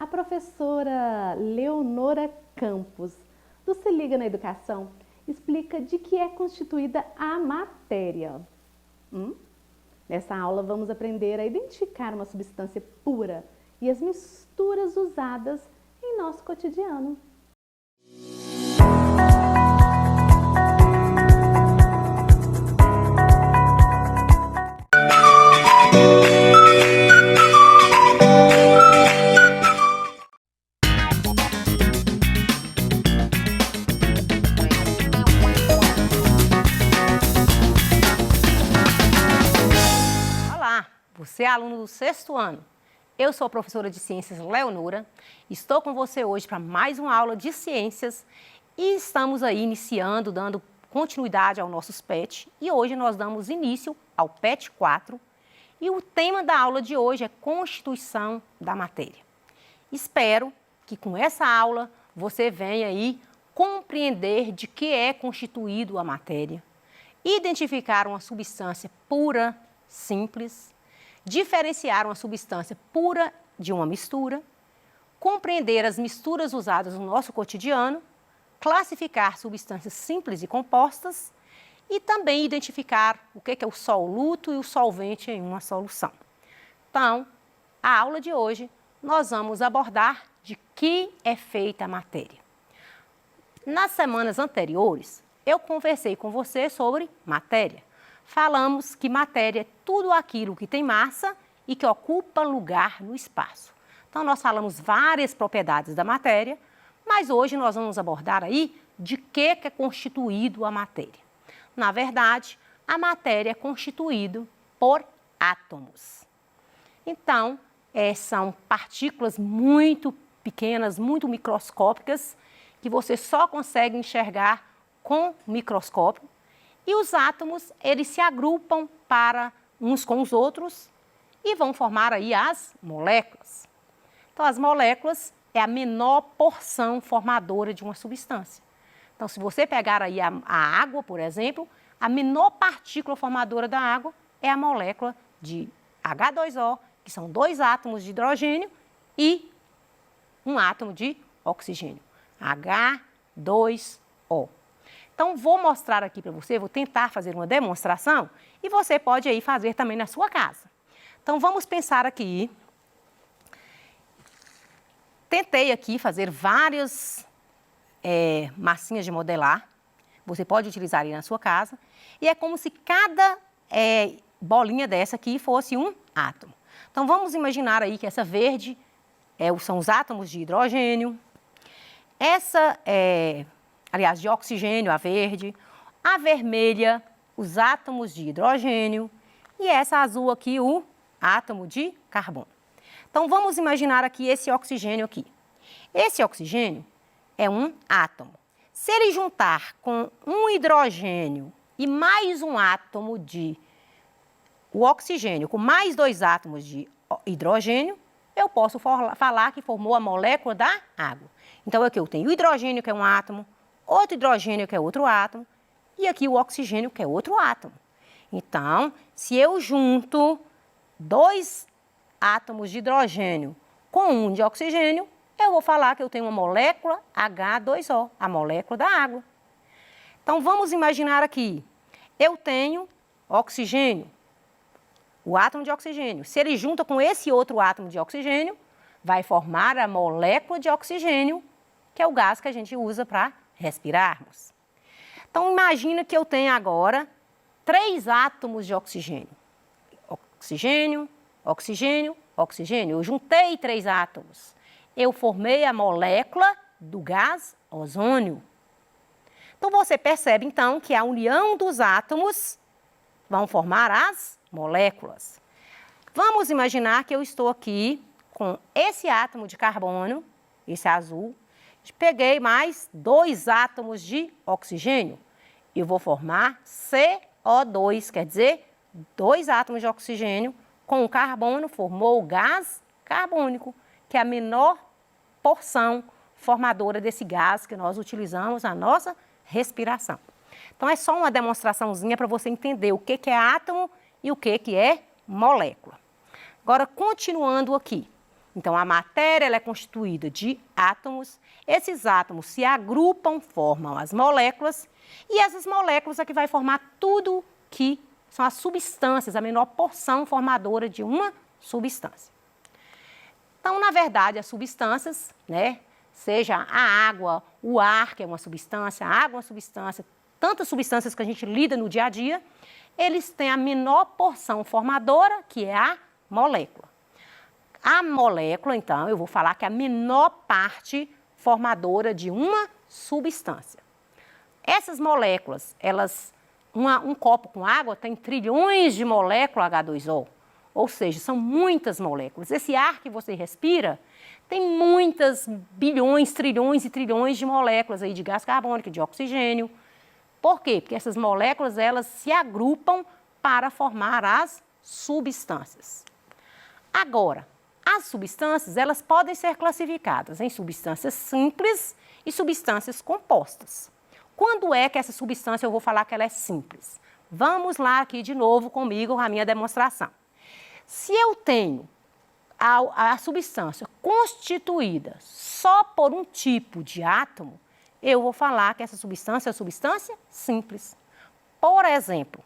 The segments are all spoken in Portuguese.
A professora Leonora Campos, do Se Liga na Educação, explica de que é constituída a matéria. Nessa aula vamos aprender a identificar uma substância pura e as misturas usadas em nosso cotidiano. Você é aluno do 6º ano. Eu sou a professora de Ciências Leonora. Estou com você hoje para mais uma aula de Ciências e estamos aí iniciando, dando continuidade aos nossos PET. E hoje nós damos início ao PET 4 e o tema da aula de hoje é Constituição da Matéria. Espero que com essa aula você venha aí compreender de que é constituído a matéria, identificar uma substância pura, simples, diferenciar uma substância pura de uma mistura, compreender as misturas usadas no nosso cotidiano, classificar substâncias simples e compostas e também identificar o que é o soluto e o solvente em uma solução. Então, a aula de hoje nós vamos abordar de que é feita a matéria. Nas semanas anteriores, eu conversei com você sobre matéria. Falamos que matéria é tudo aquilo que tem massa e que ocupa lugar no espaço. Então, nós falamos várias propriedades da matéria, mas hoje nós vamos abordar aí de que é constituído a matéria. Na verdade, a matéria é constituída por átomos. Então, são partículas muito pequenas, muito microscópicas, que você só consegue enxergar com microscópio. E os átomos, eles se agrupam para uns com os outros e vão formar aí as moléculas. Então, as moléculas é a menor porção formadora de uma substância. Então, se você pegar aí a água, por exemplo, a menor partícula formadora da água é a molécula de H2O, que são 2 átomos de hidrogênio e um átomo de oxigênio, H2O. Então, vou mostrar aqui para você, vou tentar fazer uma demonstração e você pode aí fazer também na sua casa. Então, vamos pensar aqui. Tentei aqui fazer várias massinhas de modelar. Você pode utilizar aí na sua casa. E é como se cada bolinha dessa aqui fosse um átomo. Então, vamos imaginar aí que essa verde são os átomos de hidrogênio. Essa aliás, de oxigênio, a verde, a vermelha, os átomos de hidrogênio e essa azul aqui, o átomo de carbono. Então, vamos imaginar aqui esse oxigênio aqui. Esse oxigênio é um átomo. Se ele juntar com um hidrogênio e mais um átomo de o oxigênio com mais 2 átomos de hidrogênio, eu posso falar que formou a molécula da água. Então, aqui eu tenho o hidrogênio, que é um átomo, outro hidrogênio, que é outro átomo, e aqui o oxigênio, que é outro átomo. Então, se eu junto 2 átomos de hidrogênio com um de oxigênio, eu vou falar que eu tenho uma molécula H2O, a molécula da água. Então, vamos imaginar aqui, eu tenho oxigênio, o átomo de oxigênio. Se ele junta com esse outro átomo de oxigênio, vai formar a molécula de oxigênio, que é o gás que a gente usa para respirarmos. Então, imagina que eu tenho agora 3 átomos de oxigênio. Oxigênio, oxigênio, oxigênio. Eu juntei 3 átomos. Eu formei a molécula do gás ozônio. Então, você percebe, então, que a união dos átomos vão formar as moléculas. Vamos imaginar que eu estou aqui com esse átomo de carbono, esse azul, peguei mais 2 átomos de oxigênio. Eu vou formar CO2, quer dizer, 2 átomos de oxigênio com o carbono formou o gás carbônico, que é a menor porção formadora desse gás que nós utilizamos na nossa respiração. Então, é só uma demonstraçãozinha para você entender o que é átomo e o que é molécula. Agora, continuando aqui. Então, a matéria ela é constituída de átomos. Esses átomos se agrupam, formam as moléculas. E essas moléculas é que vai formar tudo que são as substâncias, a menor porção formadora de uma substância. Então, na verdade, as substâncias, né, seja a água, o ar, que é uma substância, a água é uma substância, tantas substâncias que a gente lida no dia a dia, eles têm a menor porção formadora, que é a molécula. A molécula, então, eu vou falar que é a menor parte formadora de uma substância. Essas moléculas, um copo com água tem trilhões de moléculas H2O, ou seja, são muitas moléculas. Esse ar que você respira tem muitas bilhões, trilhões e trilhões de moléculas aí de gás carbônico, de oxigênio. Por quê? Porque essas moléculas, elas se agrupam para formar as substâncias. Agora, as substâncias, elas podem ser classificadas em substâncias simples e substâncias compostas. Quando é que essa substância eu vou falar que ela é simples? Vamos lá aqui de novo comigo a minha demonstração. Se eu tenho a substância constituída só por um tipo de átomo, eu vou falar que essa substância é uma substância simples. Por exemplo,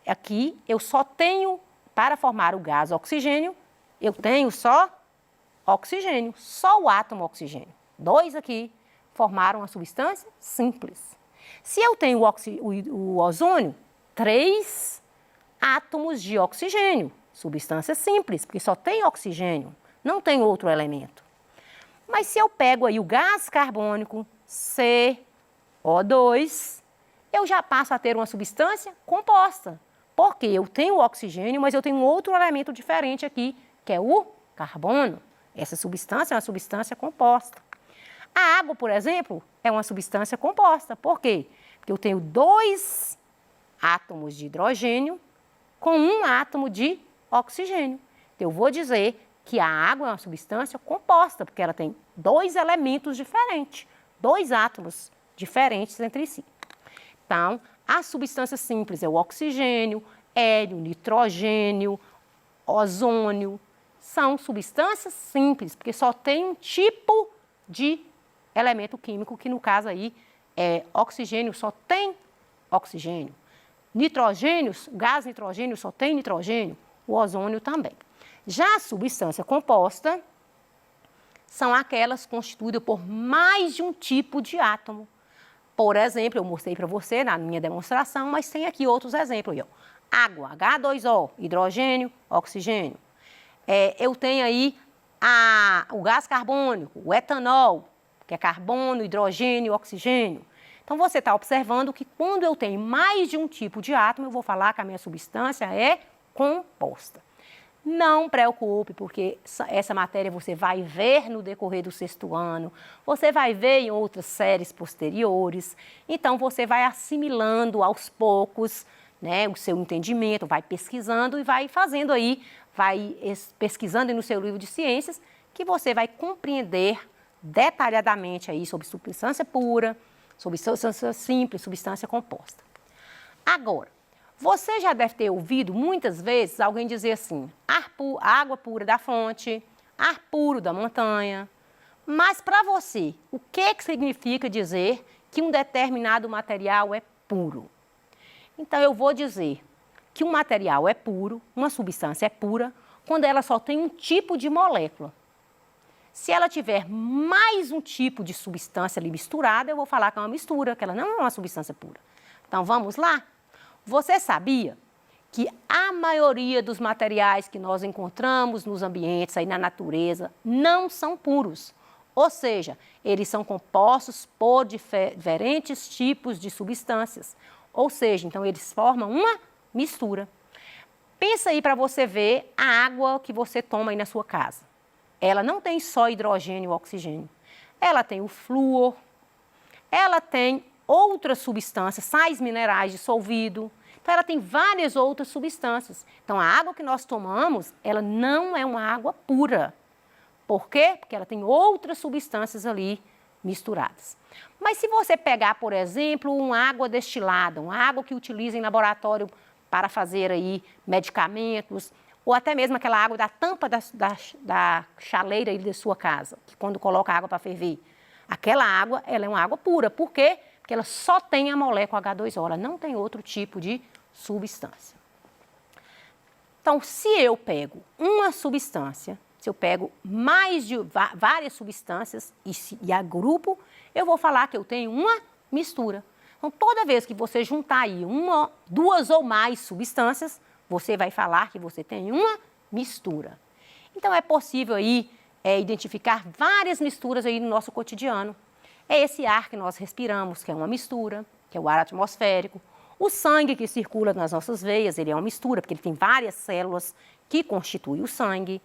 aqui eu só tenho, para formar o gás oxigênio, eu tenho só oxigênio, só o átomo oxigênio. 2 aqui formaram uma substância simples. Se eu tenho o ozônio, 3 átomos de oxigênio, substância simples, porque só tem oxigênio, não tem outro elemento. Mas se eu pego aí o gás carbônico, CO2, eu já passo a ter uma substância composta, porque eu tenho o oxigênio, mas eu tenho um outro elemento diferente aqui, que é o carbono. Essa substância é uma substância composta. A água, por exemplo, é uma substância composta. Por quê? Porque eu tenho 2 átomos de hidrogênio com 1 átomo de oxigênio. Então, eu vou dizer que a água é uma substância composta, porque ela tem 2 elementos diferentes, 2 átomos diferentes entre si. Então, a substância simples é o oxigênio, hélio, nitrogênio, ozônio. São substâncias simples, porque só tem um tipo de elemento químico, que no caso aí é oxigênio, só tem oxigênio. Nitrogênio, gás nitrogênio só tem nitrogênio, o ozônio também. Já a substância composta são aquelas constituídas por mais de um tipo de átomo. Por exemplo, eu mostrei para você na minha demonstração, mas tem aqui outros exemplos. Água, H2O, hidrogênio, oxigênio. Eu tenho aí o gás carbônico, o etanol, que é carbono, hidrogênio, oxigênio. Então, você está observando que quando eu tenho mais de um tipo de átomo, eu vou falar que a minha substância é composta. Não preocupe, porque essa matéria você vai ver no decorrer do 6º ano, você vai ver em outras séries posteriores, então você vai assimilando aos poucos, né, o seu entendimento, vai pesquisando e vai fazendo aí, vai pesquisando no seu livro de ciências, que você vai compreender detalhadamente aí sobre substância pura, sobre substância simples, substância composta. Agora, você já deve ter ouvido muitas vezes alguém dizer assim, água pura da fonte, ar puro da montanha. Mas para você, o que significa dizer que um determinado material é puro? Então, eu vou dizer que um material é puro, uma substância é pura, quando ela só tem um tipo de molécula. Se ela tiver mais um tipo de substância ali misturada, eu vou falar que é uma mistura, que ela não é uma substância pura. Então, vamos lá? Você sabia que a maioria dos materiais que nós encontramos nos ambientes, aí na natureza, não são puros? Ou seja, eles são compostos por diferentes tipos de substâncias. Ou seja, então eles formam uma mistura. Pensa aí para você ver a água que você toma aí na sua casa. Ela não tem só hidrogênio e oxigênio. Ela tem o flúor, ela tem outras substâncias, sais minerais dissolvidos. Então, ela tem várias outras substâncias. Então, a água que nós tomamos, ela não é uma água pura. Por quê? Porque ela tem outras substâncias ali misturadas. Mas se você pegar, por exemplo, uma água destilada, uma água que utiliza em laboratório para fazer aí medicamentos, ou até mesmo aquela água da tampa da chaleira aí da sua casa, que quando coloca água para ferver, aquela água, ela é uma água pura. Por quê? Porque ela só tem a molécula H2O, ela não tem outro tipo de substância. Então, se eu pego uma substância, se eu pego mais de várias substâncias e agrupo, eu vou falar que eu tenho uma mistura. Então, toda vez que você juntar aí uma, duas ou mais substâncias, você vai falar que você tem uma mistura. Então, é possível aí identificar várias misturas aí no nosso cotidiano. É esse ar que nós respiramos, que é uma mistura, que é o ar atmosférico. O sangue que circula nas nossas veias, ele é uma mistura, porque ele tem várias células que constituem o sangue.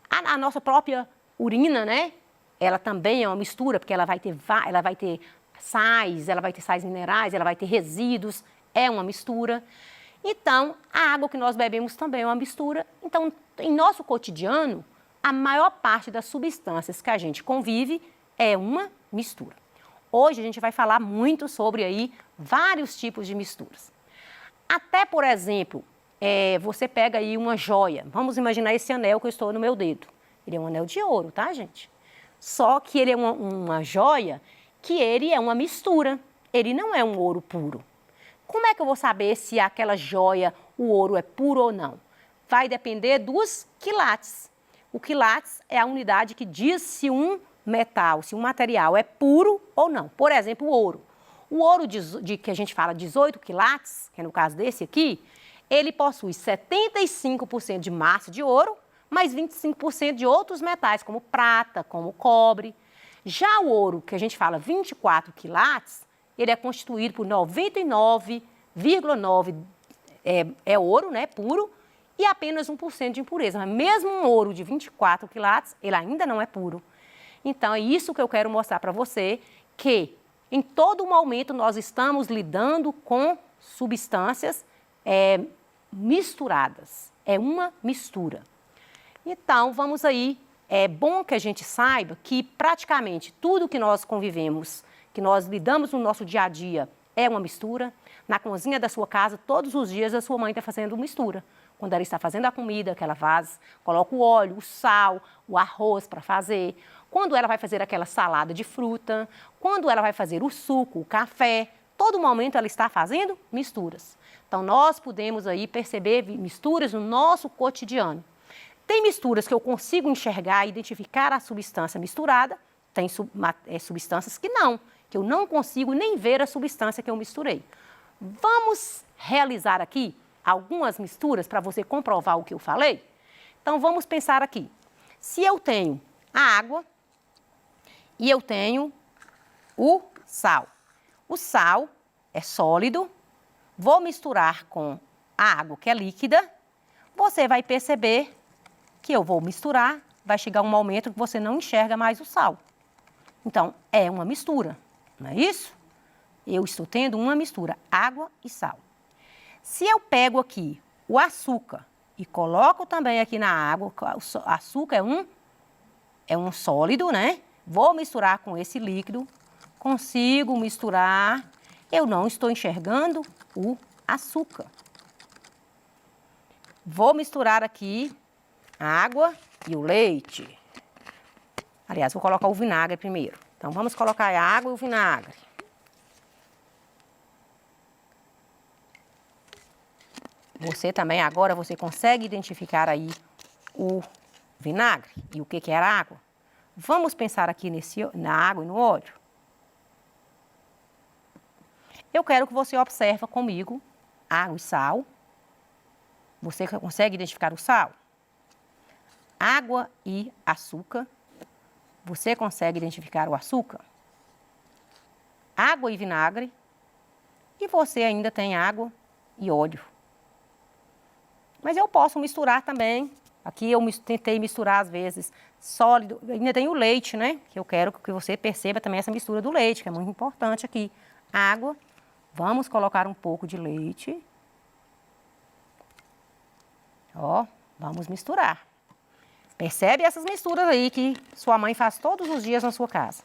A nossa própria urina, né? Ela também é uma mistura, porque ela vai ter sais, ela vai ter sais minerais, ela vai ter resíduos, é uma mistura. Então, a água que nós bebemos também é uma mistura. Então, em nosso cotidiano, a maior parte das substâncias que a gente convive é uma mistura. Hoje a gente vai falar muito sobre aí vários tipos de misturas. Até, por exemplo, você pega aí uma joia. Vamos imaginar esse anel que eu estou no meu dedo. Ele é um anel de ouro, tá, gente? Só que ele é uma joia que ele é uma mistura. Ele não é um ouro puro. Como é que eu vou saber se aquela joia, o ouro é puro ou não? Vai depender dos quilates. O quilates é a unidade que diz se um metal, se um material é puro ou não. Por exemplo, o ouro. O ouro que a gente fala 18 quilates, que é no caso desse aqui, ele possui 75% de massa de ouro, mais 25% de outros metais, como prata, como cobre. Já o ouro, que a gente fala 24 quilates, ele é constituído por 99,9% é ouro, né, puro, e apenas 1% de impureza. Mas mesmo um ouro de 24 quilates, ele ainda não é puro. Então, é isso que eu quero mostrar para você, que em todo momento nós estamos lidando com substâncias misturadas. É uma mistura. Então, vamos aí. É bom que a gente saiba que praticamente tudo que nós convivemos, que nós lidamos no nosso dia a dia, é uma mistura. Na cozinha da sua casa, todos os dias a sua mãe está fazendo mistura. Quando ela está fazendo a comida que ela faz, coloca o óleo, o sal, o arroz para fazer. Quando ela vai fazer aquela salada de fruta, quando ela vai fazer o suco, o café, todo momento ela está fazendo misturas. Então, nós podemos aí perceber misturas no nosso cotidiano. Tem misturas que eu consigo enxergar e identificar a substância misturada, tem substâncias que não, que eu não consigo nem ver a substância que eu misturei. Vamos realizar aqui algumas misturas para você comprovar o que eu falei? Então, vamos pensar aqui. Se eu tenho a água e eu tenho o sal. O sal é sólido, vou misturar com a água que é líquida, você vai perceber que eu vou misturar, vai chegar um momento que você não enxerga mais o sal. Então, é uma mistura, não é isso? Eu estou tendo uma mistura, água e sal. Se eu pego aqui o açúcar e coloco também aqui na água, o açúcar é um sólido, né? Vou misturar com esse líquido, consigo misturar, eu não estou enxergando o açúcar. Vou misturar aqui a água e o leite. Aliás, vou colocar o vinagre primeiro. Então, vamos colocar a água e o vinagre. Você também, agora, você consegue identificar aí o vinagre e o que era a água? Vamos pensar aqui na água e no óleo? Eu quero que você observe comigo água e sal. Você consegue identificar o sal? Água e açúcar. Você consegue identificar o açúcar? Água e vinagre. E você ainda tem água e óleo. Mas eu posso misturar também. Aqui eu tentei misturar, às vezes, sólido. Ainda tem o leite, né? Que eu quero que você perceba também essa mistura do leite, que é muito importante aqui. Água. Vamos colocar um pouco de leite. Ó, vamos misturar. Percebe essas misturas aí que sua mãe faz todos os dias na sua casa.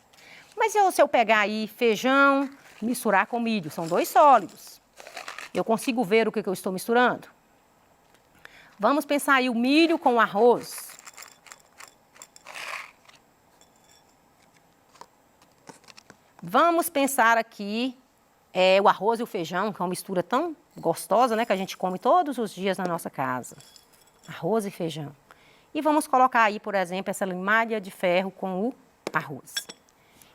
Mas se eu pegar aí feijão, misturar com milho, são dois sólidos. Eu consigo ver o que eu estou misturando? Vamos pensar aí o milho com o arroz. Vamos pensar aqui o arroz e o feijão, que é uma mistura tão gostosa, né? Que a gente come todos os dias na nossa casa. Arroz e feijão. E vamos colocar aí, por exemplo, essa limalha de ferro com o arroz.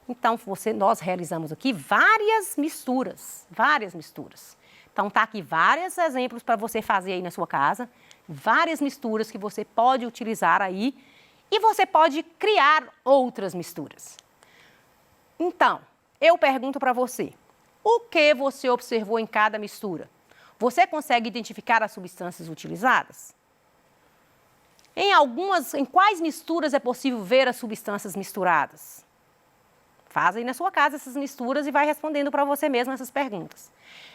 Então, nós realizamos aqui várias misturas. Então, tá aqui vários exemplos para você fazer aí na sua casa. Várias misturas que você pode utilizar aí. E você pode criar outras misturas. Então, eu pergunto para você, o que você observou em cada mistura? Você consegue identificar as substâncias utilizadas? Em quais misturas é possível ver as substâncias misturadas? Faz aí na sua casa essas misturas e vai respondendo para você mesmo essas perguntas.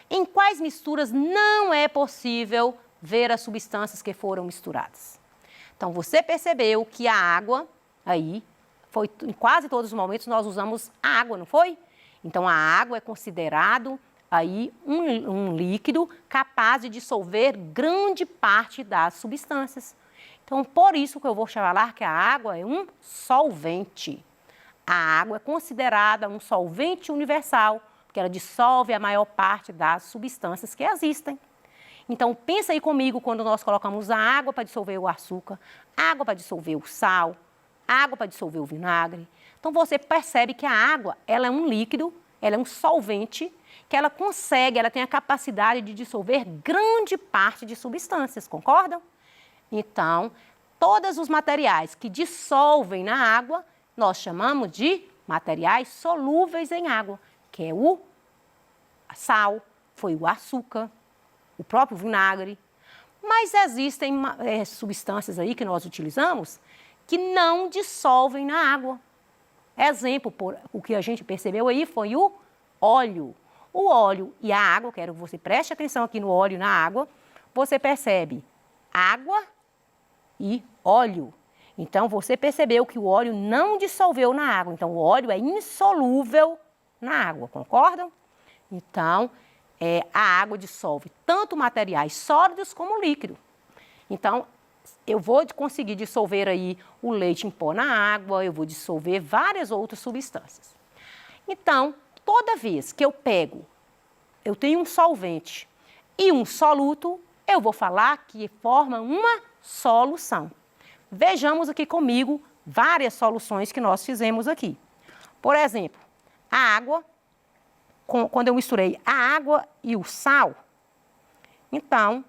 Em quais misturas não é possível ver as substâncias que foram misturadas? Então, você percebeu que a água, aí, em quase todos os momentos nós usamos água, não foi? Então, a água é considerado aí um líquido capaz de dissolver grande parte das substâncias. Então, por isso que eu vou falar que a água é um solvente. A água é considerada um solvente universal, porque ela dissolve a maior parte das substâncias que existem. Então, pensa aí comigo quando nós colocamos a água para dissolver o açúcar, água para dissolver o sal, água para dissolver o vinagre. Então, você percebe que a água, ela é um líquido, ela é um solvente, que ela tem a capacidade de dissolver grande parte de substâncias, concordam? Então, todos os materiais que dissolvem na água, nós chamamos de materiais solúveis em água, que é o sal, foi o açúcar, o próprio vinagre. Mas existem substâncias aí que nós utilizamos que não dissolvem na água. Exemplo, o que a gente percebeu aí foi o óleo. O óleo e a água, quero que você preste atenção aqui no óleo e na água, você percebe água e óleo. Então, você percebeu que o óleo não dissolveu na água. Então, o óleo é insolúvel na água, concordam? Então, a água dissolve tanto materiais sólidos como líquido. Então, eu vou conseguir dissolver aí o leite em pó na água, eu vou dissolver várias outras substâncias. Então, toda vez que eu tenho um solvente e um soluto, eu vou falar que forma uma solução. Vejamos aqui comigo várias soluções que nós fizemos aqui. Por exemplo, a água, quando eu misturei a água e o sal, então,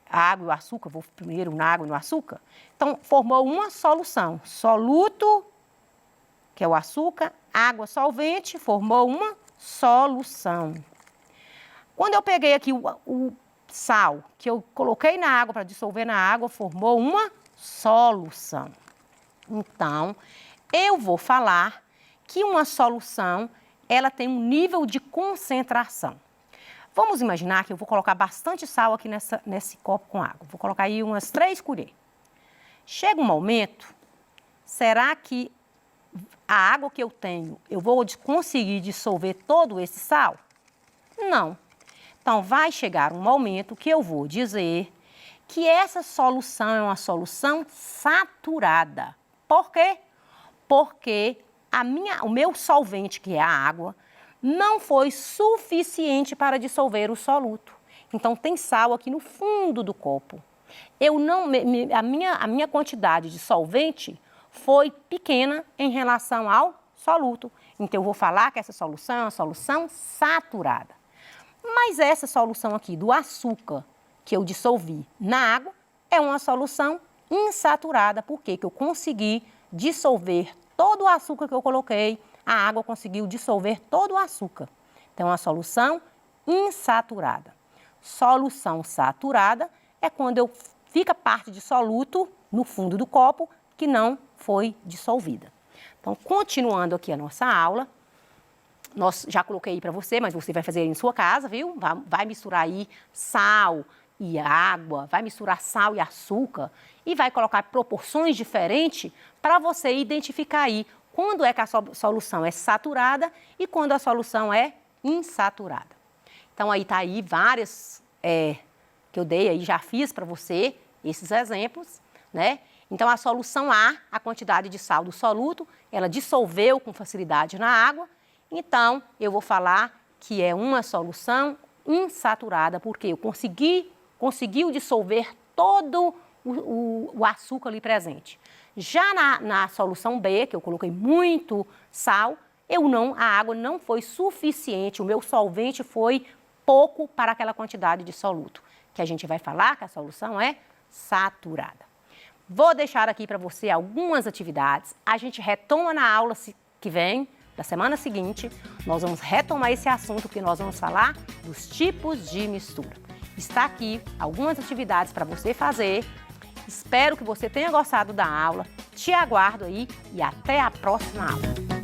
a água e o açúcar, vou primeiro na água e no açúcar, então formou uma solução. Soluto, que é o açúcar, água solvente, formou uma solução. Quando eu peguei aqui o sal, que eu coloquei na água para dissolver na água, formou uma solução. Então, eu vou falar que uma solução, ela tem um nível de concentração. Vamos imaginar que eu vou colocar bastante sal aqui nesse copo com água. Vou colocar aí umas 3 colheres. Chega um momento, será que a água que eu tenho, eu vou conseguir dissolver todo esse sal? Não. Então, vai chegar um momento que eu vou dizer que essa solução é uma solução saturada. Por quê? Porque o meu solvente, que é a água, não foi suficiente para dissolver o soluto. Então, tem sal aqui no fundo do copo. A minha quantidade de solvente foi pequena em relação ao soluto. Então, eu vou falar que essa solução é uma solução saturada. Mas essa solução aqui do açúcar que eu dissolvi na água é uma solução insaturada. Por quê? Porque eu consegui dissolver todo o açúcar que eu coloquei, a água conseguiu dissolver todo o açúcar. Então, é uma solução insaturada. Solução saturada é quando fica parte de soluto no fundo do copo que não foi dissolvida. Então, continuando aqui a nossa aula, já coloquei aí para você, mas você vai fazer aí em sua casa, viu? Vai misturar aí sal e água, vai misturar sal e açúcar e vai colocar proporções diferentes para você identificar aí quando é que a solução é saturada e quando a solução é insaturada. Então, aí tá aí várias que eu dei aí, já fiz para você esses exemplos, né? Então, a solução A quantidade de sal do soluto, ela dissolveu com facilidade na água. Então, eu vou falar que é uma solução insaturada, porque eu conseguiu dissolver todo o açúcar ali presente. Já na solução B, que eu coloquei muito sal, a água não foi suficiente, o meu solvente foi pouco para aquela quantidade de soluto, que a gente vai falar que a solução é saturada. Vou deixar aqui para você algumas atividades. A gente retoma na aula que vem, da semana seguinte. Nós vamos retomar esse assunto, porque nós vamos falar dos tipos de mistura. Está aqui algumas atividades para você fazer. Espero que você tenha gostado da aula. Te aguardo aí e até a próxima aula.